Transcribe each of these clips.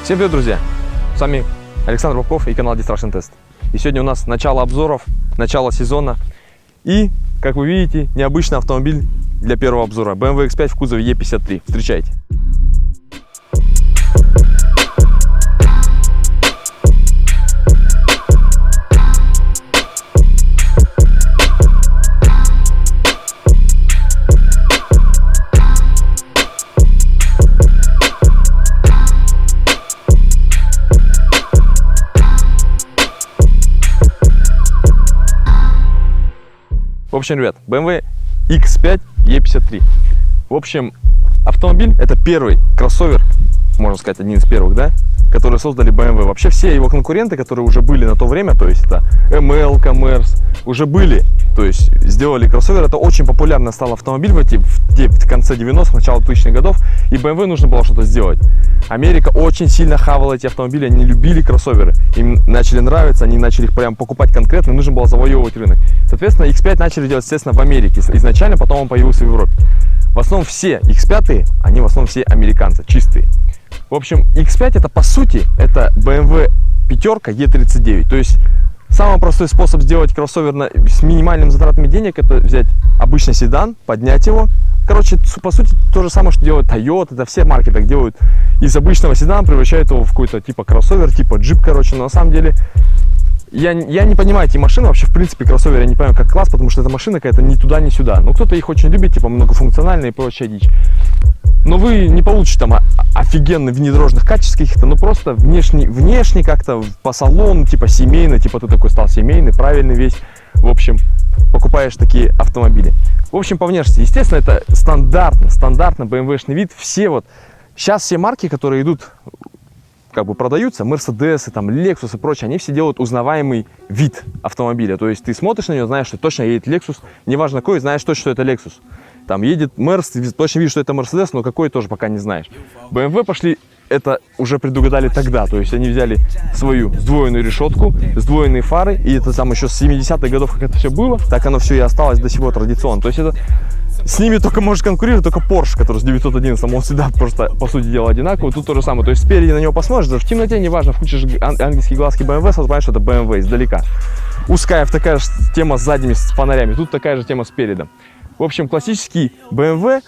Всем привет, друзья! С вами Александр Бабков и канал Destruction Test. И сегодня у нас начало обзоров, начало сезона. И, как вы видите, необычный автомобиль для первого обзора. BMW X5 в кузове E53. Встречайте! В общем, ребят, BMW X5 E53. В общем, автомобиль — это первый кроссовер, можно сказать, один из первых, да, которые создали BMW. Вообще все его конкуренты, которые уже были на то время, то есть это ML, Commerce, уже были, то есть сделали кроссовер. Это очень популярно стал автомобиль в конце 90-х, начало 2000-х годов, и BMW нужно было что-то сделать. Америка очень сильно хавала эти автомобили, они любили кроссоверы, им начали нравиться, они начали их прям покупать конкретно, нужно было завоевывать рынок. Соответственно, X5 начали делать, естественно, в Америке изначально, потом он появился в Европе. В основном все X5, они в основном все американцы, чистые. В общем, X5 это по сути, это BMW пятерка E39, то есть самый простой способ сделать кроссовер с минимальными затратами денег — это взять обычный седан, поднять его. Короче, по сути, то же самое, что делает Toyota, это все марки так делают. Из обычного седана превращают его в какой-то типа кроссовер, типа джип, короче. Но на самом деле, я не понимаю эти машины, вообще, в принципе, кроссовер я не понимаю как класс, потому что эта машина какая-то ни туда, ни сюда. Но кто-то их очень любит, типа многофункциональные и прочая дичь. Но вы не получите там офигенных внедорожных качеств каких-то, ну просто внешне как-то по салону, типа семейный, типа ты такой стал семейный, правильный весь. В общем, покупаешь такие автомобили. В общем, по внешности, естественно, это стандартно BMW-шный вид. Все вот, сейчас все марки, которые идут, как бы продаются, Mercedes, там, Lexus и прочее, они все делают узнаваемый вид автомобиля. То есть ты смотришь на него, знаешь, что точно едет Lexus, неважно какой, знаешь точно, что это Lexus. Там едет Mercedes, ты точно видишь, что это Mercedes, но какой тоже пока не знаешь. BMW пошли, это уже предугадали тогда, то есть они взяли свою сдвоенную решетку, сдвоенные фары, и это там еще с 70-х годов, как это все было, так оно все и осталось до сих пор традиционно. То есть это с ними только может конкурировать только Porsche, который с 911, он всегда просто, по сути дела, одинаковый. Тут то же самое, то есть спереди на него посмотришь, даже в темноте, неважно, включишь ангельские глазки BMW, сразу понимаешь, что это BMW издалека. Ускаев такая же тема с задними с фонарями, тут такая же тема с передом. В общем, классический BMW.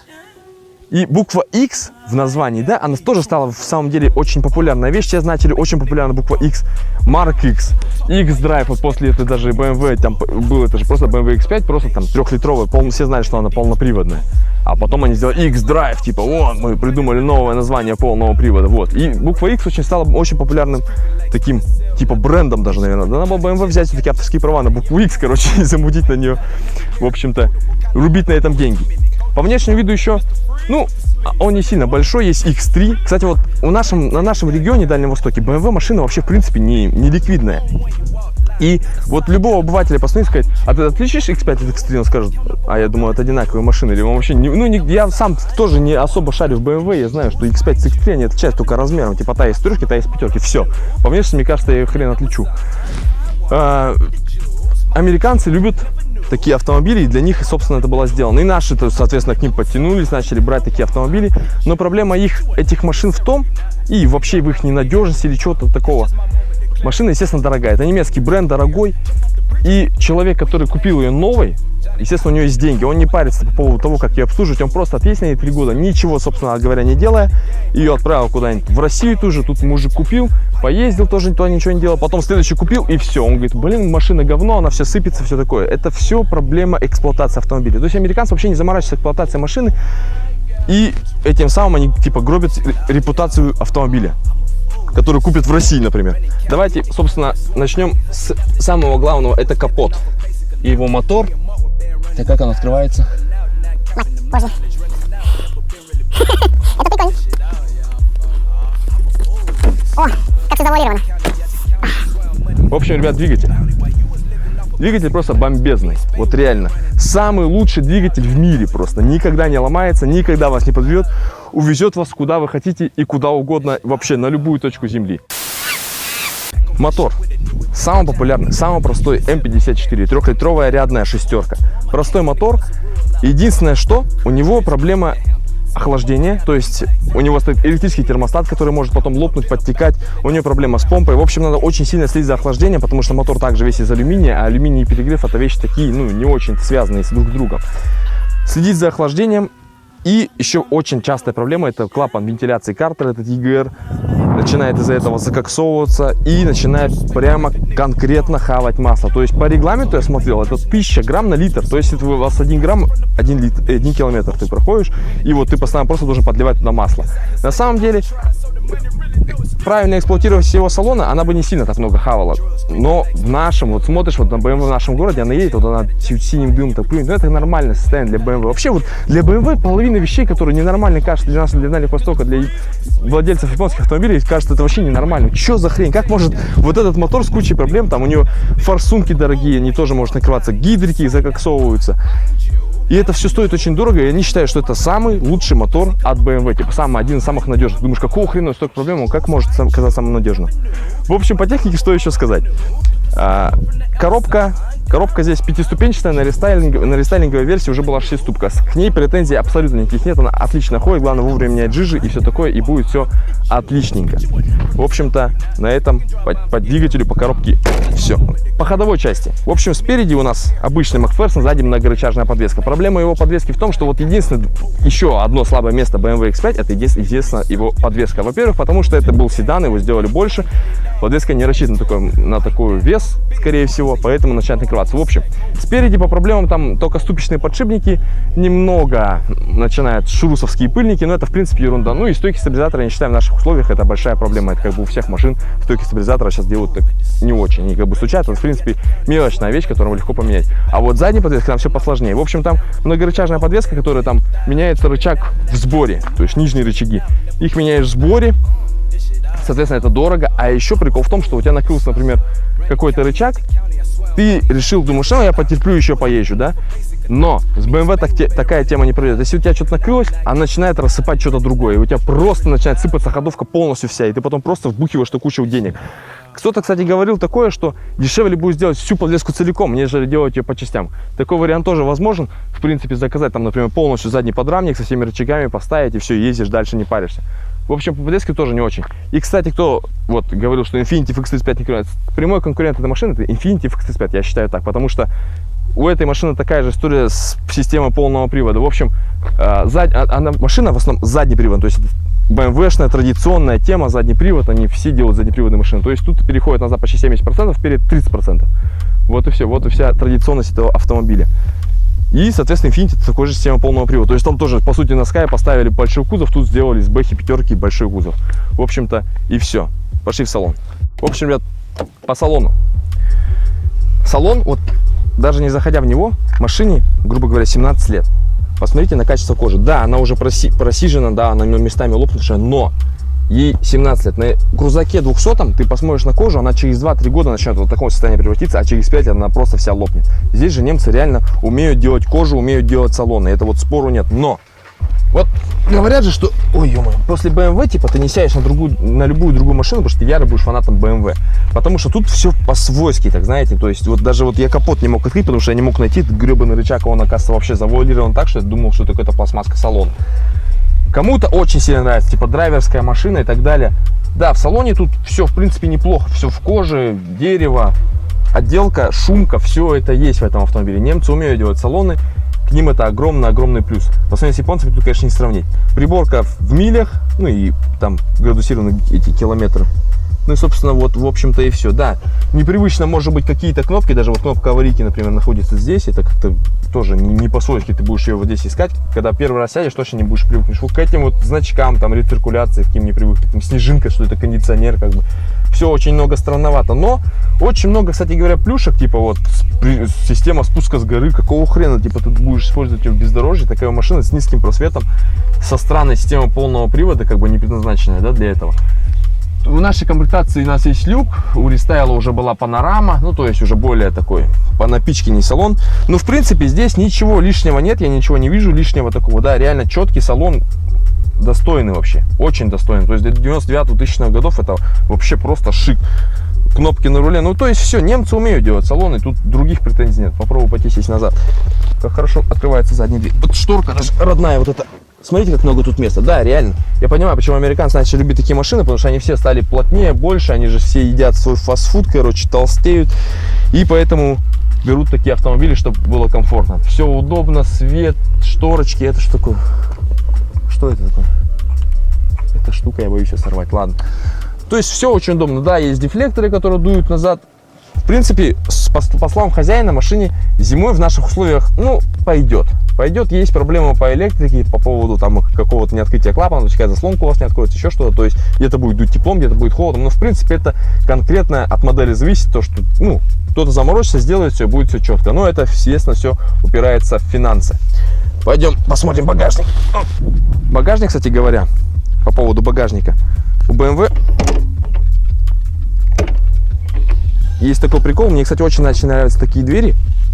И буква X в названии, да, она тоже стала в самом деле очень популярная вещь. Сейчас начали очень популярна буква X, Mark X, X-Drive. Вот после этого даже BMW, там было это же просто BMW X5, просто там 3-литровая, все знали, что она полноприводная. А потом они сделали X-Drive, типа, о, мы придумали новое название полного привода, вот. И буква X очень стала очень популярным таким, типа, брендом даже, наверное. Надо было BMW взять все-таки авторские права на букву X, короче, и замутить на нее, в общем-то, рубить на этом деньги. По внешнему виду еще, ну, он не сильно большой, есть X3. Кстати, вот на нашем регионе, Дальнем Востоке, BMW машина вообще, в принципе, не ликвидная. И вот любого обывателя посмотреть, сказать, а ты отличишь X5 от X3, он скажет, а я думаю, это одинаковые машины. Или он вообще не, я сам тоже не особо шарю в BMW, я знаю, что X5 с X3, они отличаются только размером, типа та из трёхки, та из пятерки, все. По внешности, мне кажется, я их хрен отличу. Американцы любят такие автомобили, и для них, собственно, это было сделано. И наши, соответственно, к ним подтянулись, начали брать такие автомобили. Но проблема этих машин в том, и вообще в их ненадежности или чего-то такого. Машина, естественно, дорогая. Это немецкий бренд, дорогой. И человек, который купил ее новой, естественно, у него есть деньги. Он не парится по поводу того, как ее обслуживать. Он просто ответил на ней 3 года, ничего, собственно говоря, не делая. Ее отправил куда-нибудь в Россию тоже. Тут мужик купил, поездил тоже, туда ничего не делал. Потом следующий купил, и все. Он говорит, блин, машина говно, она все сыпется, все такое. Это все проблема эксплуатации автомобиля. То есть американцы вообще не заморачиваются эксплуатацией машины. И этим самым они, типа, гробят репутацию автомобиля, который купят в России, например. Давайте, собственно, начнем с самого главного. Это капот и его мотор. Так, как он открывается? Позже. Это прикольно. О, как все завуалировано. В общем, ребят, двигатель. Двигатель просто бомбезный. Вот реально. Самый лучший двигатель в мире просто. Никогда не ломается, никогда вас не подведет. Увезет вас куда вы хотите и куда угодно, вообще на любую точку земли. Мотор. Самый популярный, самый простой М54. 3-литровая рядная шестерка. Простой мотор. Единственное, что у него проблема охлаждение, то есть у него стоит электрический термостат, который может потом лопнуть, подтекать, у него проблема с помпой. В общем, надо очень сильно следить за охлаждением, потому что мотор также весь из алюминия, а алюминий и перегрев — это вещи такие, ну, не очень связанные друг с другом. Следить за охлаждением. И еще очень частая проблема — это клапан вентиляции картера, этот EGR, начинает из-за этого закоксовываться и начинает прямо конкретно хавать масло. То есть по регламенту я смотрел, это 1000 грамм на литр. То есть это у вас 1 грамм, 1 километр ты проходишь, и вот ты постоянно просто должен подливать туда масло. На самом деле, правильно эксплуатировать всего салона, она бы не сильно так много хавала. Но в нашем, вот смотришь, вот на BMW в нашем городе, она едет, вот она синим дымом так плюнет. Ну, это нормальное состояние для BMW. Вообще, вот для BMW половина вещей, которые ненормальны, кажется, для нас, для Дальнего Востока, для владельцев японских автомобилей, кажется, это вообще ненормально. Что за хрень? Как может вот этот мотор с кучей проблем, там у него форсунки дорогие, они тоже могут накрываться, гидрики закоксовываются. И это все стоит очень дорого, и они считают, что это самый лучший мотор от BMW, типа один из самых надежных. Думаешь, какого хрена столько проблем, как может казаться самым надежным? В общем, по технике что еще сказать? Коробка здесь 5-ступенчатая, на рестайлинговой версии уже была 6-ступка. К ней претензий абсолютно никаких нет, она отлично ходит, главное вовремя менять жижи и все такое, и будет все отличненько. В общем-то, на этом по двигателю, по коробке все. По ходовой части. В общем, спереди у нас обычный Макферсон, сзади многорычажная подвеска. Проблема его подвески в том, что вот единственное, еще одно слабое место BMW X5, это единственное его подвеска. Во-первых, потому что это был седан, его сделали больше, подвеска не рассчитана на такой вес, скорее всего, поэтому начинает накрываться. В общем, спереди по проблемам там только ступичные подшипники, немного начинают шурусовские пыльники, но это в принципе ерунда. Ну и стойки стабилизатора, я считаю, в наших условиях это большая проблема. Это как бы у всех машин стойки стабилизатора сейчас делают так не очень. Они как бы стучат, это в принципе мелочная вещь, которую легко поменять. А вот задняя подвеска там все посложнее. В общем, там многорычажная подвеска, которая там меняется рычаг в сборе, то есть нижние рычаги. Их меняешь в сборе, соответственно, это дорого. А еще прикол в том, что у тебя накрылся, например, какой-то рычаг, ты решил, думаешь, я потерплю, еще поезжу, да? Но с BMW такая тема не пройдет. Если у тебя что-то накрылось, она начинает рассыпать что-то другое. И у тебя просто начинает сыпаться ходовка полностью вся, и ты потом просто вбухиваешь кучу денег. Кто-то, кстати, говорил такое, что дешевле будет сделать всю подвеску целиком, нежели делать ее по частям. Такой вариант тоже возможен. В принципе, заказать там, например, полностью задний подрамник со всеми рычагами, поставить, и все, ездишь дальше, не паришься. В общем, по подвеске тоже не очень. И, кстати, кто вот говорил, что Infiniti FX35 не крывается, прямой конкурент этой машины — это Infiniti FX35, я считаю так, потому что у этой машины такая же история с системой полного привода. В общем, машина в основном задний привод, то есть BMW-шная традиционная тема, задний привод, они все делают заднеприводные машины. То есть тут переходит назад почти 70%, вперед 30%. Вот и все, вот и вся традиционность этого автомобиля. И, соответственно, Infiniti — такой же система полного привода. То есть там тоже, по сути, на Sky поставили большой кузов, тут сделали с Бэхи пятерки большой кузов. В общем-то, и все. Пошли в салон. В общем, ребят, по салону. Салон, вот даже не заходя в него, машине, грубо говоря, 17 лет. Посмотрите на качество кожи. Да, она уже просижена, да, она местами лопнувшая, но ей 17 лет. На крузаке 200 ты посмотришь на кожу, она через 2-3 года начнет в таком состоянии превратиться, а через 5 лет она просто вся лопнет. Здесь же немцы реально умеют делать кожу, умеют делать салоны. Это вот спору нет. Но вот говорят же, что, ой, ё-моё, после BMW, типа, ты не сядешь на любую другую машину, потому что ты яро будешь фанатом BMW. Потому что тут все по-свойски, так знаете. То есть вот даже вот я капот не мог открыть, потому что я не мог найти этот гребаный рычаг, он, оказывается, вообще завуалирован так, что я думал, что это какая-то пластмасска салона. Кому-то очень сильно нравится, типа драйверская машина и так далее. Да, в салоне тут все, в принципе, неплохо. Все в коже, дерево, отделка, шумка, все это есть в этом автомобиле. Немцы умеют делать салоны, к ним это огромный плюс. По сравнению с японцами тут, конечно, не сравнить. Приборка в милях, ну и там градусированы эти километры. Ну и, собственно, вот, в общем-то, и все. Да, непривычно, может быть, какие-то кнопки, даже вот кнопка аварийки, например, находится здесь, это как-то тоже не по-свойски, ты будешь ее вот здесь искать. Когда первый раз сядешь, точно не будешь привыкнуть. Вот к этим вот значкам, там, рециркуляции, каким не привык, там, снежинка, что это кондиционер, как бы. Все очень много странновато, но очень много, кстати говоря, плюшек, типа вот система спуска с горы, какого хрена, типа ты будешь использовать ее в бездорожье, такая машина с низким просветом, со странной системой полного привода, как бы не предназначенная, да, для этого. В нашей комплектации у нас есть люк, у рестайла уже была панорама, ну то есть уже более такой по напичке не салон. Но в принципе здесь ничего лишнего нет, я ничего не вижу лишнего такого, да, реально четкий салон, достойный вообще, очень достойный. То есть до 99-2000 годов это вообще просто шик. Кнопки на руле, ну то есть все, немцы умеют делать салоны, тут других претензий нет. Попробую пойти сесть назад. Как хорошо открывается задняя дверь. Вот шторка наша родная, вот эта смотрите, как много тут места. Да, реально. Я понимаю, почему американцы начали любить такие машины, потому что они все стали плотнее, больше, они же все едят свой фастфуд, короче, толстеют. И поэтому берут такие автомобили, чтобы было комфортно. Все удобно, свет, шторочки. Это что такое? Что это такое? Эта штука, я боюсь сейчас сорвать. Ладно. То есть все очень удобно. Да, есть дефлекторы, которые дуют назад. В принципе, по словам хозяина, машине зимой в наших условиях, ну, пойдет. Пойдет, есть проблемы по электрике, по поводу там какого-то неоткрытия клапана, то есть какая заслонка у вас не откроется, еще что-то. То есть где-то будет дуть теплом, где-то будет холодом. Но в принципе это конкретно от модели зависит, то что, ну, кто-то заморочится, сделает все, будет все четко. Но это, естественно, все упирается в финансы. Пойдем посмотрим багажник. Багажник, кстати говоря, по поводу багажника. У BMW есть такой прикол. Мне, кстати, очень нравятся такие двери,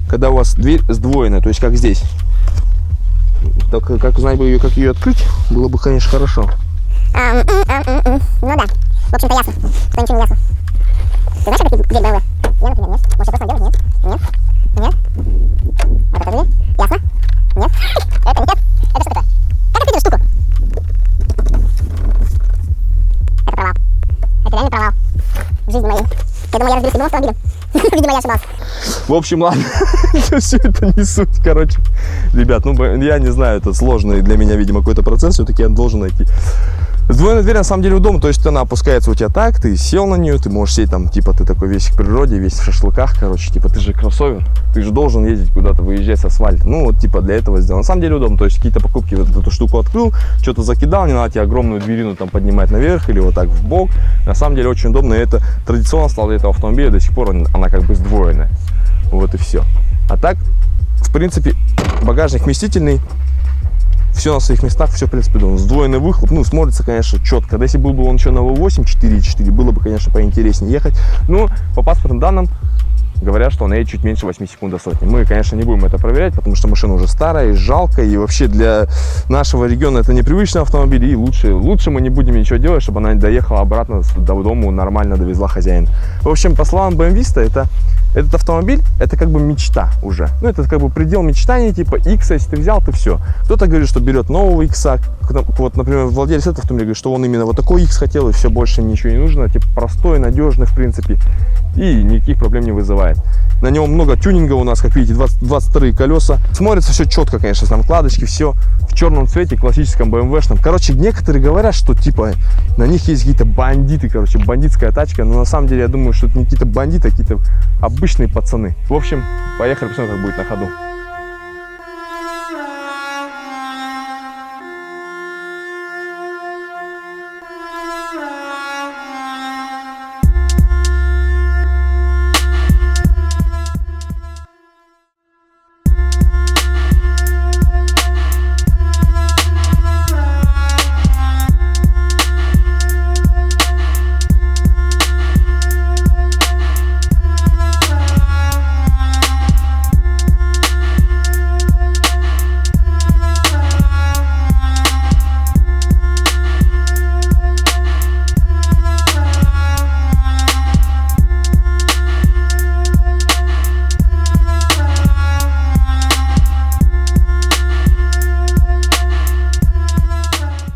когда у вас дверь сдвоенная, то есть как здесь. Так, как узнать бы ее, как ее открыть, было бы, конечно, хорошо. Ну да. В общем-то, ясно. Что ничего не ясно. Ты знаешь, какие дверь BMW? Я, например, нет. Может, я просто делать? Нет? Нет? Нет? Вот это дверь? Ясно? Нет? Это нет? Это что такое? Как ты штуку? Это провал. Это реально провал. В жизни моей. Я думаю, я разберусь с любым автомобилем. Видимо, я ошибался. В общем, ладно, все это не суть, короче. Ребят, ну, я не знаю, это сложный для меня, видимо, какой-то процесс, все-таки я должен найти. Сдвоенная дверь на самом деле удобно, то есть она опускается у тебя так, ты сел на нее, ты можешь сидеть там, типа, ты такой весь в природе, весь в шашлыках, короче, типа, ты же кроссовер, ты же должен ездить куда-то, выезжать с асфальта. Ну, вот, типа, для этого сделано. На самом деле удобно, то есть какие-то покупки, вот эту штуку открыл, что-то закидал, не надо тебе огромную дверину там поднимать наверх или вот так в бок. На самом деле очень удобно, и это традиционно стало для этого автомобиля, до сих пор она как бы сдвоенная. Вот и все. А так, в принципе, багажник вместительный. Все на своих местах, все, в принципе, удобно. Сдвоенный выхлоп, ну, смотрится, конечно, четко. Да, если был бы он еще на V8 4.4, было бы, конечно, поинтереснее ехать. Но по паспортным данным говорят, что он едет чуть меньше 8 секунд до сотни. Мы, конечно, не будем это проверять, потому что машина уже старая, и жалко, и вообще для нашего региона это непривычный автомобиль, и лучше мы не будем ничего делать, чтобы она доехала обратно до дома, нормально довезла хозяина. В общем, по словам BMW-иста, этот автомобиль, это как бы мечта уже. Ну, это как бы предел мечтаний, типа X, если ты взял, то все. Кто-то говорит, что берет нового X. Вот, например, владелец этого автомобиля говорит, что он именно вот такой X хотел, и все, больше ничего не нужно. Типа простой, надежный, в принципе, и никаких проблем не вызывает. На нем много тюнинга у нас, как видите, 22 колеса. Смотрится все четко, конечно, там накладочки, все в черном цвете, классическом BMW-шном. Короче, некоторые говорят, что типа на них есть какие-то бандиты, короче, бандитская тачка. Но на самом деле я думаю, что это не какие-то бандиты, а какие-то обычные пацаны. В общем, поехали, посмотрим, как будет на ходу.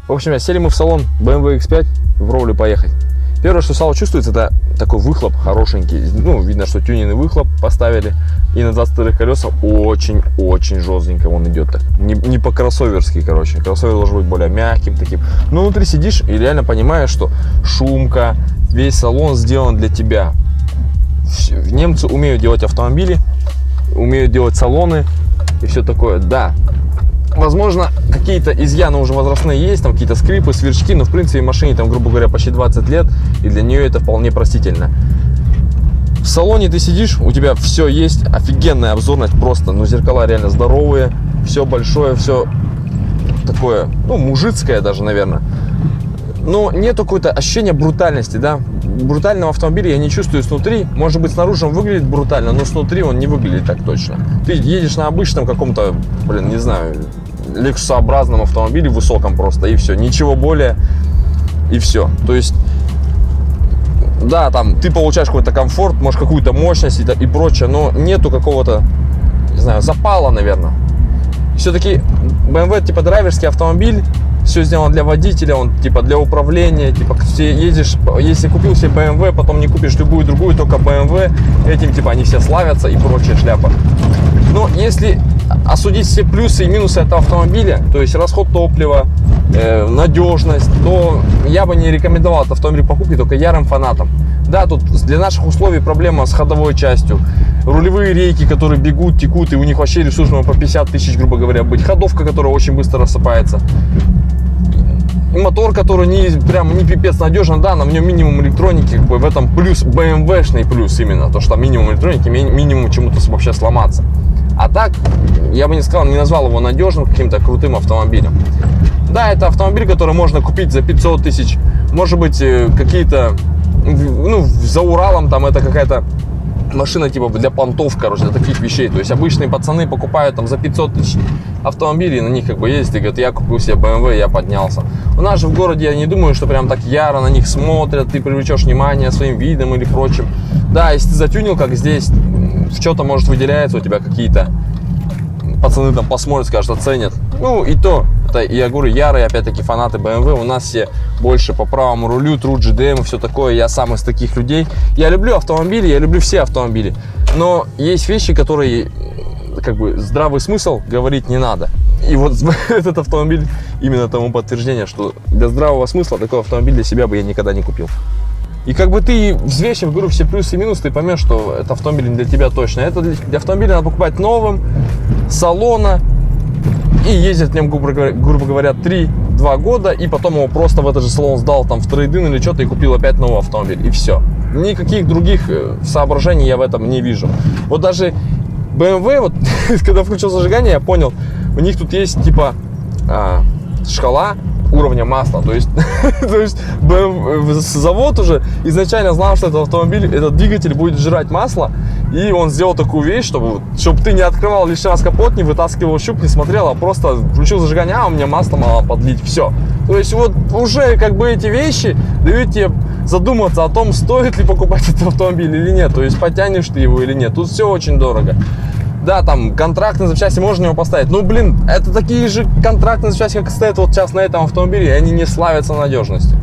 В общем, сели мы в салон BMW X5 в Ровле поехать. Первое, что сразу чувствуется, это такой выхлоп хорошенький. Ну, видно, что тюнинный выхлоп поставили. И на 22 колеса очень-очень жестенько он идет так. Не по-кроссоверски, короче. Кроссовер должен быть более мягким таким. Но внутри сидишь и реально понимаешь, что шумка, весь салон сделан для тебя. Немцы умеют делать автомобили, умеют делать салоны и все такое. Да, возможно, какие-то изъяны уже возрастные есть, там какие-то скрипы, сверчки, но в принципе машине там, грубо говоря, почти 20 лет, и для нее это вполне простительно. В салоне ты сидишь, у тебя все есть, офигенная обзорность просто, ну, зеркала реально здоровые, все большое, все такое, ну, мужицкое даже, наверное. Но нету какое-то ощущения брутальности, да. Брутального автомобиля я не чувствую снутри. Может быть, снаружи он выглядит брутально, но снутри он не выглядит так точно. Ты едешь на обычном каком-то, не знаю, лексусообразном автомобиле, высоком просто, и все. Ничего более, и все. То есть, да, там ты получаешь какой-то комфорт, может, какую-то мощность и прочее, но нету какого-то, не знаю, запала, наверное. все-таки BMW типа драйверский автомобиль, все сделано для водителя, он типа для управления, типа ты едешь, если купил себе BMW, потом не купишь любую другую, только BMW, этим типа они все славятся и прочая шляпа. Но если осудить все плюсы и минусы этого автомобиля, то есть расход топлива, надежность, то я бы не рекомендовал этот автомобиль покупки только ярым фанатам. Да, тут для наших условий проблема с ходовой частью, рулевые рейки, которые бегут, текут, и у них вообще ресурс по 50 тысяч, грубо говоря, быть, ходовка, которая очень быстро рассыпается, и мотор, который не пипец надежен, да, на нем минимум электроники, как бы в этом плюс, BMW-шный плюс именно, то, что там минимум электроники, минимум чему-то вообще сломаться. А так, я бы не сказал, не назвал его надежным, каким-то крутым автомобилем. Да, это автомобиль, который можно купить за 500 тысяч, может быть, какие-то, ну, за Уралом там это какая-то машина типа для понтов, короче, для таких вещей. То есть обычные пацаны покупают там за 500 тысяч автомобилей, на них как бы ездят и говорят, я купил себе BMW, я поднялся. У нас же в городе, я не думаю, что прям так яро на них смотрят, ты привлечешь внимание своим видом или прочим. Да, если ты затюнил, как здесь, что-то может выделяется у тебя какие-то, пацаны там посмотрят, скажут, оценят. Ну и то, это, я говорю, ярые, опять-таки, фанаты BMW, у нас все больше по правому рулю, True GDM и все такое, я сам из таких людей. Я люблю автомобили, я люблю все автомобили, но есть вещи, которые, как бы, здравый смысл говорить не надо. И вот этот автомобиль именно тому подтверждение, что для здравого смысла такой автомобиль для себя бы я никогда не купил. И как бы ты, взвесив, говорю, все плюсы и минусы, ты поймешь, что это автомобиль не для тебя точно. Это для автомобиля надо покупать новым, салона, и ездить в нем, грубо говоря, 3-2 года, и потом его просто в этот же салон сдал там в трейд-ин или что-то и купил опять новый автомобиль, и все. Никаких других соображений я в этом не вижу. Вот даже BMW, вот когда включил зажигание, я понял, у них тут есть типа шкала уровня масла, то есть завод уже изначально знал, что этот автомобиль, этот двигатель будет жрать масло, и он сделал такую вещь, чтобы ты не открывал лишний раз капот, не вытаскивал щуп, не смотрел, а просто включил зажигание, у меня масло мало подлить, все. То есть вот уже как бы эти вещи дают тебе задуматься о том, стоит ли покупать этот автомобиль или нет, то есть потянешь ты его или нет, тут все очень дорого. Да, там контрактные запчасти можно его поставить. Ну, блин, это такие же контрактные запчасти, как стоят вот сейчас на этом автомобиле, и они не славятся надежностью.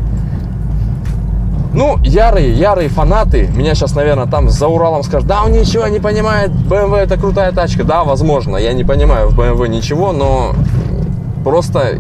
Ну, ярые фанаты меня сейчас, наверное, там за Уралом скажут, да, он ничего не понимает, BMW это крутая тачка. Да, возможно, я не понимаю в BMW ничего, но просто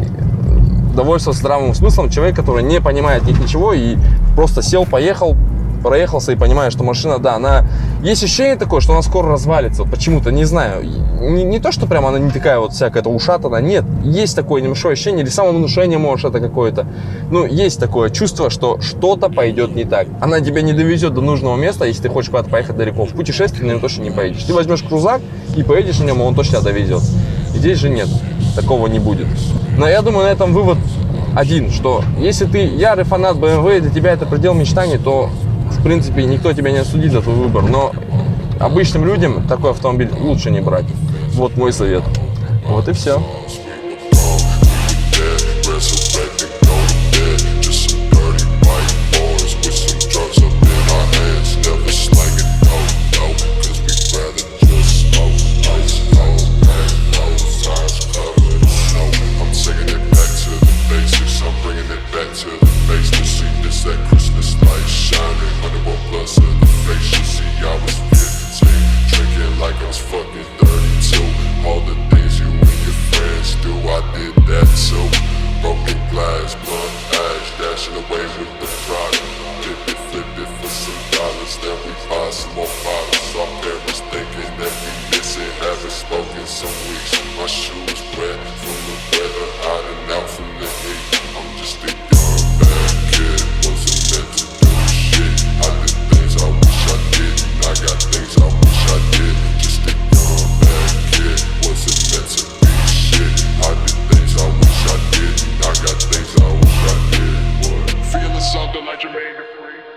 довольствуюсь здравым смыслом человек, который не понимает в них ничего и просто сел, поехал, проехался и понимаю, что машина, да, она... Есть ощущение такое, что она скоро развалится, вот почему-то, не знаю, не то, что прям она не такая вот всякая-то ушатана, нет, есть такое небольшое ощущение, или самовнушение, может, это какое-то, ну, есть такое чувство, что что-то пойдет не так. Она тебя не довезет до нужного места, если ты хочешь куда-то поехать далеко. В путешествие на нем точно не поедешь. Ты возьмешь крузак и поедешь на нем, и он точно тебя довезет. И здесь же нет, такого не будет. Но я думаю, на этом вывод один, что если ты ярый фанат BMW, для тебя это предел мечтаний, то в принципе, никто тебя не осудит за твой выбор, но обычным людям такой автомобиль лучше не брать. Вот мой совет. Вот и все.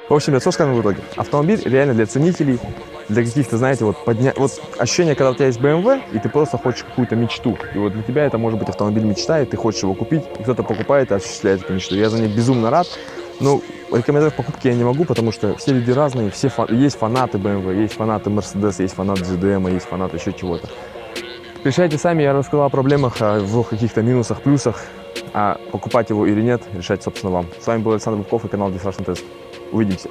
В общем, что скажем в итоге? Автомобиль реально для ценителей, для каких-то, знаете, вот ощущение, когда у тебя есть BMW, и ты просто хочешь какую-то мечту. И вот для тебя это может быть автомобиль мечта, и ты хочешь его купить, и кто-то покупает и осуществляет эту мечту. Я за них безумно рад. Но рекомендовать покупки я не могу, потому что все люди разные, есть фанаты BMW, есть фанаты Mercedes, есть фанаты GDM, есть фанаты еще чего-то. Решайте сами, я рассказал о проблемах, о его каких-то минусах, плюсах. А покупать его или нет, решать, собственно, вам. С вами был Александр Бубков и канал «Где страшный тест». Увидимся.